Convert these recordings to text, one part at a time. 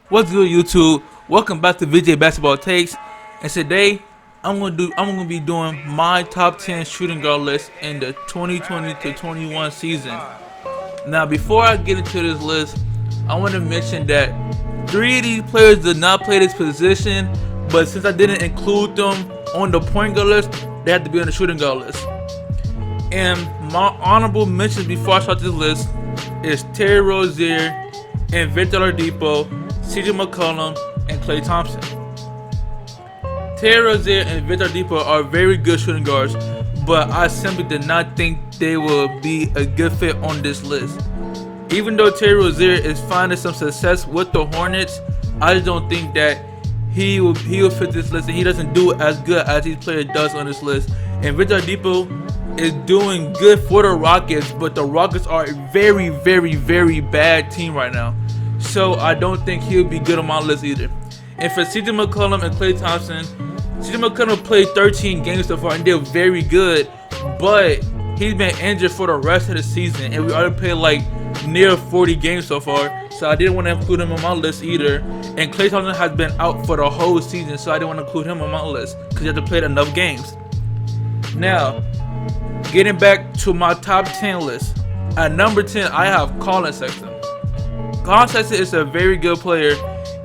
What's good, YouTube? Welcome back to VJ Basketball Takes, and today I'm gonna be doing my top 10 shooting guard list in the 2020 to 21 season. Now, before I get into this list, I want to mention that 3 of these players did not play this position, but since I didn't include them on the point guard list, they have to be on the shooting guard list. And my honorable mentions before I start this list is Terry Rozier and Victor Oladipo, CJ McCollum, and Klay Thompson. Terry Rozier and Victor Oladipo are very good shooting guards, but I simply did not think they will be a good fit on this list. Even though Terry Rozier is finding some success with the Hornets, I just don't think that he will fit this list, and he doesn't do as good as these players does on this list. And Victor Oladipo is doing good for the Rockets, but the Rockets are a very, very, very bad team right now. So I don't think he'll be good on my list either. And for CJ McCollum and Klay Thompson, CJ McCollum played 13 games so far and they're very good, but he's been injured for the rest of the season, and we already played like near 40 games so far, so I didn't want to include him on my list either. And Klay Thompson has been out for the whole season, so I didn't want to include him on my list because he had to play enough games. Now, getting back to my top 10 list, at number 10 I have Collin Sexton. Collin Sexton is a very good player,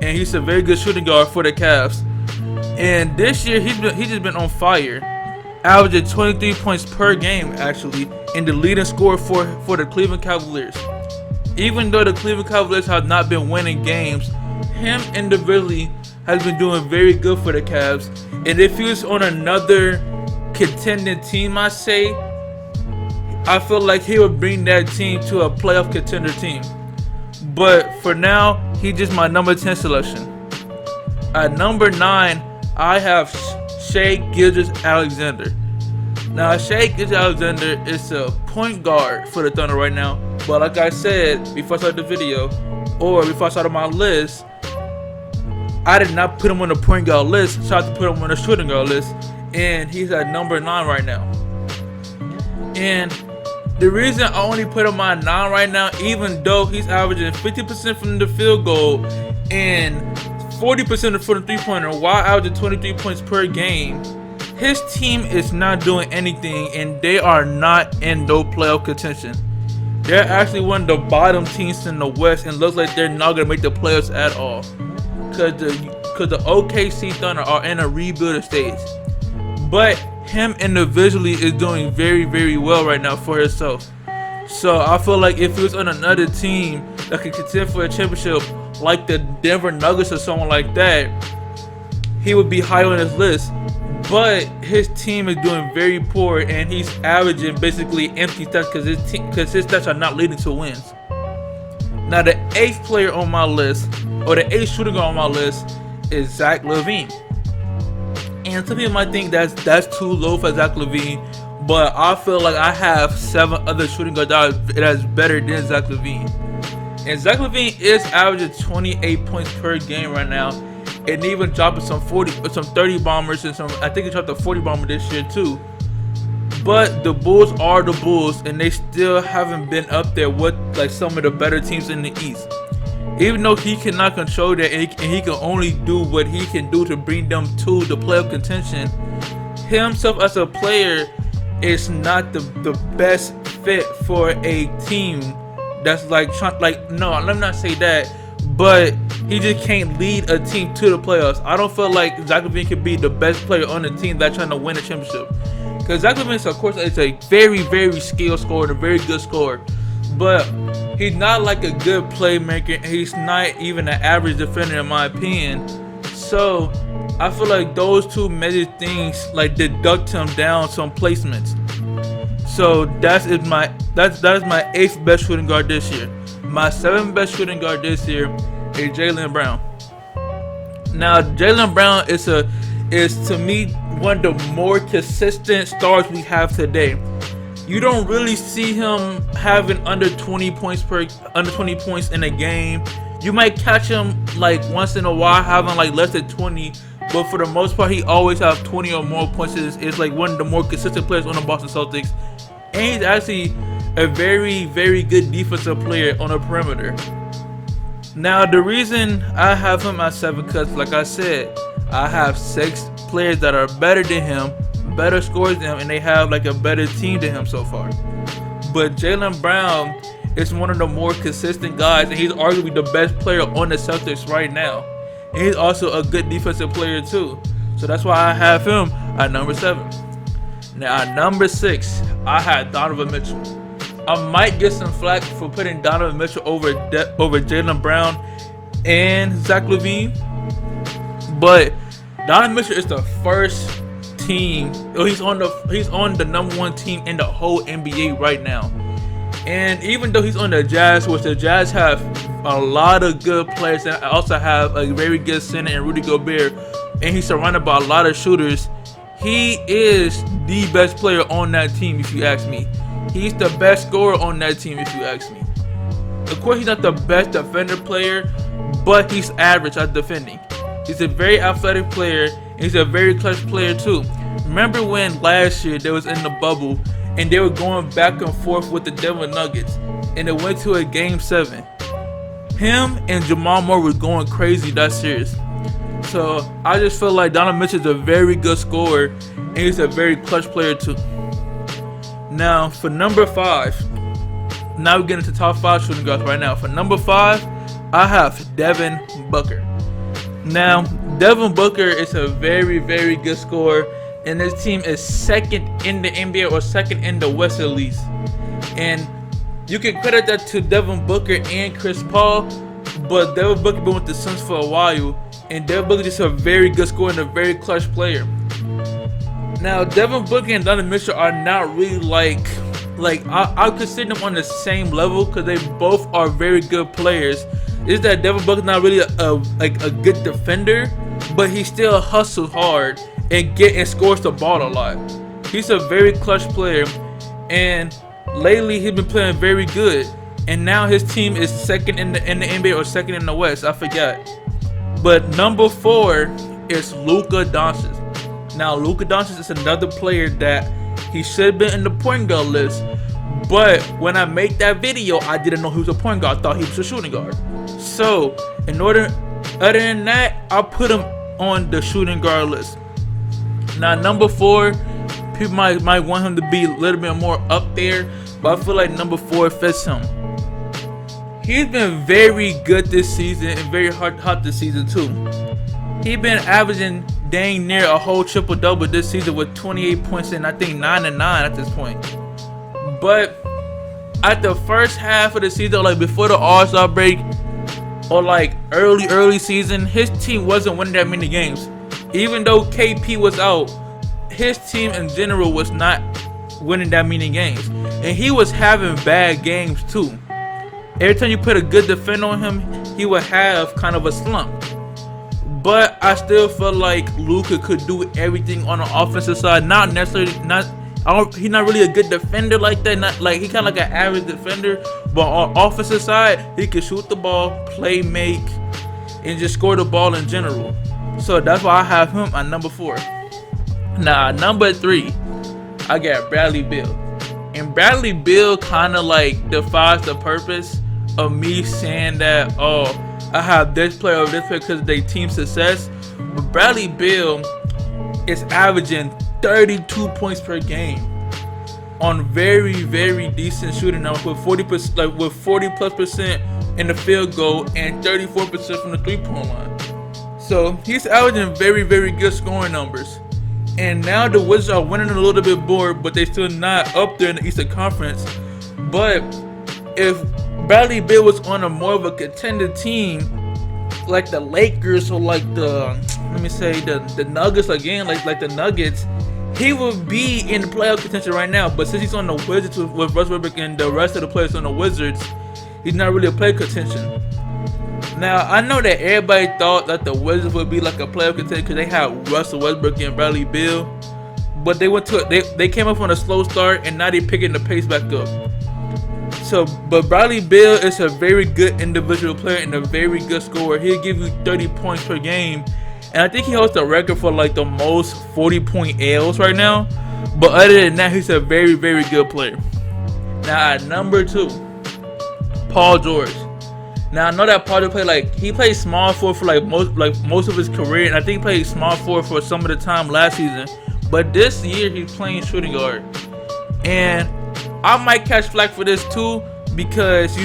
and he's a very good shooting guard for the Cavs. And this year he's just been on fire, averaging 23 points per game actually, and the leading scorer for the Cleveland Cavaliers. Even though the Cleveland Cavaliers have not been winning games, him individually has been doing very good for the Cavs. And if he was on another contending team, I feel like he would bring that team to a playoff contender team. But for now, he's just my number 10 selection. At number 9, I have Shai Gilgeous-Alexander. Now, Shai Gilgeous-Alexander is a point guard for the Thunder right now. But like I said before I started the video, or before I started my list, I did not put him on the point guard list, so I had to put him on the shooting guard list. And he's at number 9 right now. And the reason I only put him at 9 right now, even though he's averaging 50% from the field goal and 40% from the three-pointer while averaging 23 points per game, his team is not doing anything, and they are not in no playoff contention. They're actually one of the bottom teams in the West, and looks like they're not going to make the playoffs at all. Because the OKC Thunder are in a rebuilding stage. But him individually is doing very, very well right now for himself. So I feel like if he was on another team that could contend for a championship, like the Denver Nuggets or someone like that, he would be high on his list. But his team is doing very poor, and he's averaging basically empty stats because his stats are not leading to wins. Now, the 8th player on my list, or the 8th shooting guard on my list, is Zach LaVine. And some people might think that's too low for Zach LaVine, but I feel like I have 7 other shooting guards that's better than Zach LaVine. And Zach LaVine is averaging 28 points per game right now, and even dropping some 30 bombers, and I think he dropped a 40 bomber this year too. But the Bulls are the Bulls, and they still haven't been up there with like some of the better teams in the East. Even though he cannot control that, and he can only do what he can do to bring them to the playoff contention, himself as a player is not the best fit for a team that's no, let me not say that, but he just can't lead a team to the playoffs. I don't feel like Zach LaVine could be the best player on the team that's trying to win a championship. Because Zach LaVine, of course, is a very, very skilled scorer, a very good scorer. But he's not like a good playmaker, and he's not even an average defender in my opinion. So I feel like those two major things like deduct him down some placements. So that is my 8th best shooting guard this year. My 7th best shooting guard this year is Jaylen Brown. Now, Jaylen Brown is to me one of the more consistent stars we have today. You don't really see him having under 20 points in a game. You might catch him like once in a while having like less than 20, but for the most part he always has 20 or more points. It's like one of the more consistent players on the Boston Celtics, and he's actually a very, very good defensive player on the perimeter. Now, the reason I have him at 7, because like I said, I have 6 players that are better than him, better scorers than him, and they have like a better team than him so far. But Jaylen Brown is one of the more consistent guys, and he's arguably the best player on the Celtics right now. And he's also a good defensive player too. So that's why I have him at number 7. Now at number 6, I had Donovan Mitchell. I might get some flack for putting Donovan Mitchell over Jaylen Brown and Zach LaVine, but Donovan Mitchell is the first team. He's on the number 1 team in the whole NBA right now. And even though he's on the Jazz, which the Jazz have a lot of good players, and also have a very good center in Rudy Gobert, and he's surrounded by a lot of shooters, he is the best player on that team, if you ask me. He's the best scorer on that team, if you ask me. Of course, he's not the best defender player, but he's average at defending. He's a very athletic player, and he's a very clutch player too. Remember when last year they was in the bubble, and they were going back and forth with the Denver Nuggets, and it went to a Game 7. Him and Jamal Moore were going crazy that series. So I just feel like Donovan Mitchell is a very good scorer, and he's a very clutch player too. Now for number 5, now we get into top 5 shooting guards right now. For number 5, I have Devin Booker. Now Devin Booker is a very, very good scorer, and his team is 2nd in the NBA, or 2nd in the West at least. And you can credit that to Devin Booker and Chris Paul, but Devin Booker been with the Suns for a while, and Devin Booker is just a very good scorer and a very clutch player. Now Devin Booker and Donovan Mitchell are not really like I consider them on the same level, because they both are very good players. Is that Devin Booker not really a good defender, but he still hustles hard and scores the ball a lot. He's a very clutch player, and lately he's been playing very good. And now his team is 2nd in the NBA, or 2nd in the West, I forgot. But number 4 is Luka Doncic. Now Luka Doncic is another player that he should have been in the point guard list, but when I made that video, I didn't know he was a point guard. I thought he was a shooting guard. So other than that, I put him on the shooting guard list. Now number 4, people might want him to be a little bit more up there, but I feel like number 4 fits him. He's been very good this season, and very hot this season too. He's been averaging dang near a whole triple-double this season with 28 points and I think 9 and 9 at this point. But at the first half of the season, like before the All-Star break, or like early season, his team wasn't winning that many games. Even though KP was out, his team in general was not winning that many games, and he was having bad games too. Every time you put a good defender on him, he would have kind of a slump. But I still feel like Luka could do everything on the offensive side. He's not really a good defender like that. Not like he kind of like an average defender, but on offensive side, he can shoot the ball, play make, and just score the ball in general. So that's why I have him at number 4. Now at number 3, I got Bradley Beal. And Bradley Beal kind of like defies the purpose of me saying that, oh, I have this player over this player because of their team success. But Bradley Beal is averaging 32 points per game on very, very decent shooting now, with 40%, like with 40+% in the field goal and 34% from the 3-point line. So he's averaging very, very good scoring numbers. And now the Wizards are winning a little bit more, but they're still not up there in the Eastern Conference. But if Bradley Beal was on a more of a contender team, like the Lakers or like the Nuggets again, like the Nuggets, he would be in the playoff contention right now. But since he's on the Wizards with Russ Westbrook and the rest of the players on the Wizards, he's not really a playoff contention. Now I know that everybody thought that the Wizards would be like a playoff contender because they had Russell Westbrook and Bradley Beal, but they came up on a slow start, and now they're picking the pace back up. So, but Bradley Beal is a very good individual player and a very good scorer. He'll give you 30 points per game, and I think he holds the record for like the most 40-point L's right now. But other than that, he's a very, very good player. Now at number 2, Paul George. Now I know that Paul George he played small forward for most of his career, and I think he played small forward for some of the time last season. But this year he's playing shooting guard, and I might catch flack for this too because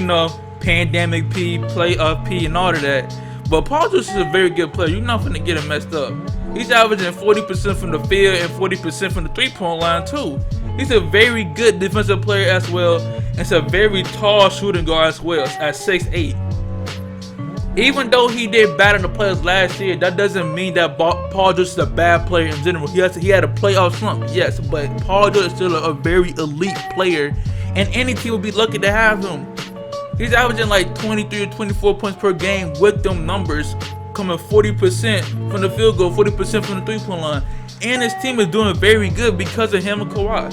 pandemic P, playoff P, and all of that. But Paul George is a very good player. You're not gonna get him messed up. He's averaging 40% from the field and 40% from the 3-point line too. He's a very good defensive player as well. And it's a very tall shooting guard as well at 6'8". Even though he did bad in the playoffs last year, that doesn't mean that Paul George is a bad player in general. He had a playoff slump, yes, but Paul George is still a very elite player, and any team would be lucky to have him. He's averaging 23 or 24 points per game with them numbers, coming 40% from the field goal, 40% from the 3-point line. And his team is doing very good because of him and Kawhi.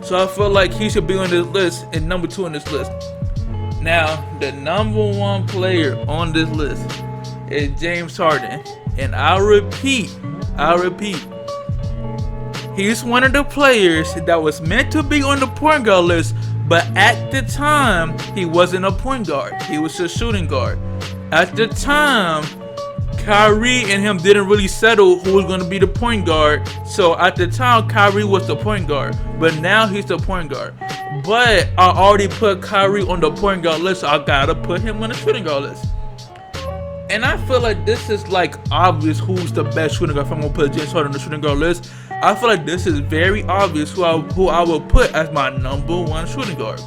So I feel like he should be on this list and number 2 on this list. Now, the number 1 player on this list is James Harden. And I repeat, he's one of the players that was meant to be on the point guard list, but at the time, he wasn't a point guard. He was a shooting guard. At the time, Kyrie and him didn't really settle who was going to be the point guard. So at the time, Kyrie was the point guard, but now he's the point guard. But I already put Kyrie on the point guard list, so I gotta put him on the shooting guard list. And I feel like this is obvious who's the best shooting guard. If I'm gonna put James Harden on the shooting guard list, I feel like this is very obvious who I will put as my number 1 shooting guard.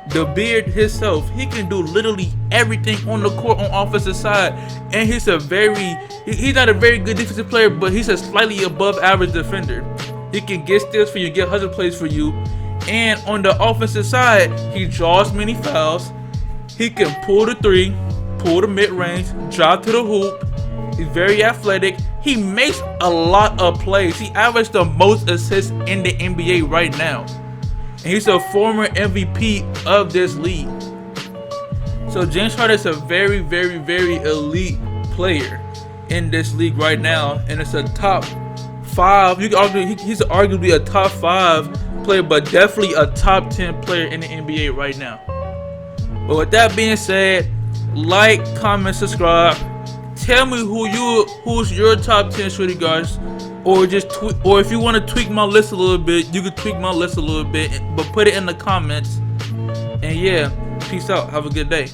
The Beard himself, he can do literally everything on the court on offensive side, and he's not a very good defensive player, but he's a slightly above average defender. He can get steals for you, get hustle plays for you, and on the offensive side, he draws many fouls. He can pull the 3, pull the mid-range, drive to the hoop. He's very athletic. He makes a lot of plays. He averaged the most assists in the NBA right now. And he's a former MVP of this league. So James Harden is a very, very, very elite player in this league right now. And it's a top 5. You can argue he's arguably a top 5 player, but definitely a top 10 player in the NBA right now. But with that being said, like, comment, subscribe. Tell me who's your top 10 shooting guards, or or if you want to tweak my list a little bit, you can tweak my list a little bit, but put it in the comments. And yeah, peace out. Have a good day.